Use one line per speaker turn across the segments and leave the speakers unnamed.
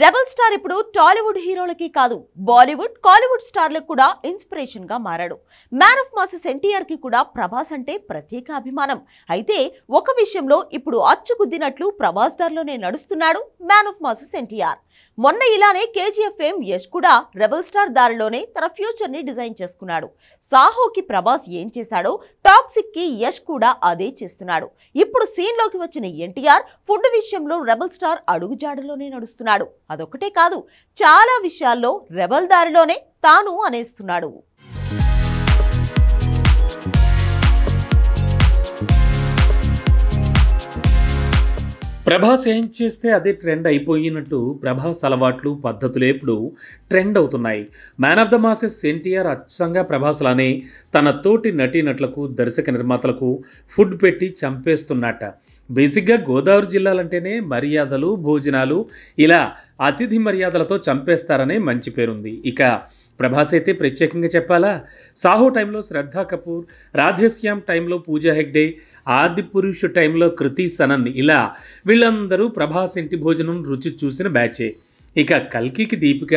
Rebel star ఇప్పుడు టాలీవుడ్ హీరోలకి కాదు, బాలీవుడ్ కాలీవుడ్ స్టార్లకు కూడా ఇన్స్పిరేషన్ గా మారాడు. మ్యాన్ ఆఫ్ మాసెస్ ఎన్టీఆర్ కి కూడా ప్రభాస్ అంటే ప్రత్యేక అభిమానం. అయితే ఒక విషయంలో ఇప్పుడు అచ్చుగుద్దినట్లు ప్రభాస్ దారిలోనే నడుస్తున్నాడు మ్యాన్ ఆఫ్ మాసెస్ ఎన్టీఆర్. మొన్న ఇలానే కేజీఎఫ్ ఫేమ్ యష్ కూడా రెబల్ స్టార్ దారిలోనే తన ఫ్యూచర్ ని డిజైన్ చేసుకున్నాడు. సాహోకి ప్రభాస్ ఏం చేశాడో టాక్సిక్ కి యష్ కూడా అదే చేస్తున్నాడు. ఇప్పుడు సీన్ లోకి వచ్చిన ఎన్టీఆర్ ఫుడ్ విషయంలో రెబల్ స్టార్ అడుగుజాడలోనే నడుస్తున్నాడు. అదొక్కటే కాదు, చాలా విషయాల్లో రెబల్ దారిలోనే తాను అనేస్తున్నాడు.
ప్రభాస్ ఏం చేస్తే అదే ట్రెండ్ అయిపోయినట్టు ప్రభాస్ అలవాట్లు పద్ధతులు ఇప్పుడు ట్రెండ్ అవుతున్నాయి. Man of the masses NTR అచ్చంగా ప్రభాస్లానే తన తోటి నటీనటులకు దర్శక నిర్మాతలకు ఫుడ్ పెట్టి చంపేస్తున్నట్ట. బేసిక్గా గోదావరి జిల్లాలంటేనే మర్యాదలు భోజనాలు ఇలా అతిథి మర్యాదలతో చంపేస్తారనే మంచి పేరుంది. ఇక ప్రభాస్ అయితే ప్రత్యేకంగా చెప్పాలా, సాహో టైంలో శ్రద్ధా కపూర్, రాధేశ్యామ్ టైంలో పూజా హెగ్డే, ఆదిపురుష్ టైంలో కృతి సనన్ ఇలా వీళ్ళందరూ ప్రభాస్ ఇంటి భోజనం రుచి చూసిన బ్యాచే. ఇక కల్కికి దీపిక,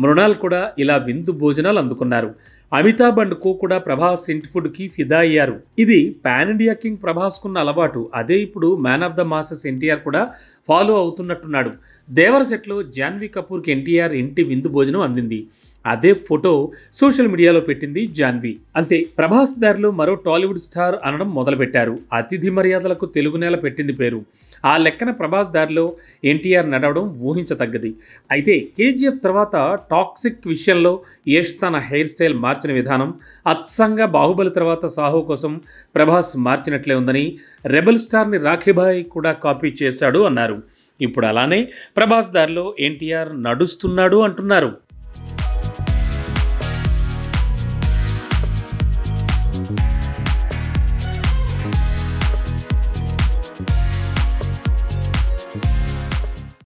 మృణాల్ కూడా ఇలా విందు భోజనాలు అందుకున్నారు. అమితాబ్ అండ్ కో కూడా ప్రభాస్ ఇంటి ఫుడ్కి ఫిదా అయ్యారు. ఇది పాన్ ఇండియా కింగ్ ప్రభాస్కున్న అలవాటు. అదే ఇప్పుడు man of the masses NTR కూడా ఫాలో అవుతున్నట్టున్నాడు. దేవర సెట్లో జాన్వీ కపూర్కి ఎన్టీఆర్ ఇంటి విందు భోజనం అందింది. అదే ఫోటో సోషల్ మీడియాలో పెట్టింది జాన్వీ. అంతే, ప్రభాస్ దారిలో మరో టాలీవుడ్ స్టార్ అనడం మొదలుపెట్టారు. అతిథి మర్యాదలకు తెలుగు నేల పెట్టింది పేరు. ఆ లెక్కన ప్రభాస్ దారిలో ఎన్టీఆర్ నడవడం ఊహించతగ్గది. అయితే కేజీఎఫ్ తర్వాత టాక్సిక్ విషయంలో యష్ తన హెయిర్ స్టైల్ మార్చిన విధానం అచ్చంగా బాహుబలి తర్వాత సాహో కోసం ప్రభాస్ మార్చినట్లే ఉందని, రెబల్ స్టార్ని రాఖీభాయ్ కూడా కాపీ చేశాడు అన్నారు. ఇప్పుడు అలానే ప్రభాస్ దారిలో ఎన్టీఆర్ నడుస్తున్నాడు అంటున్నారు.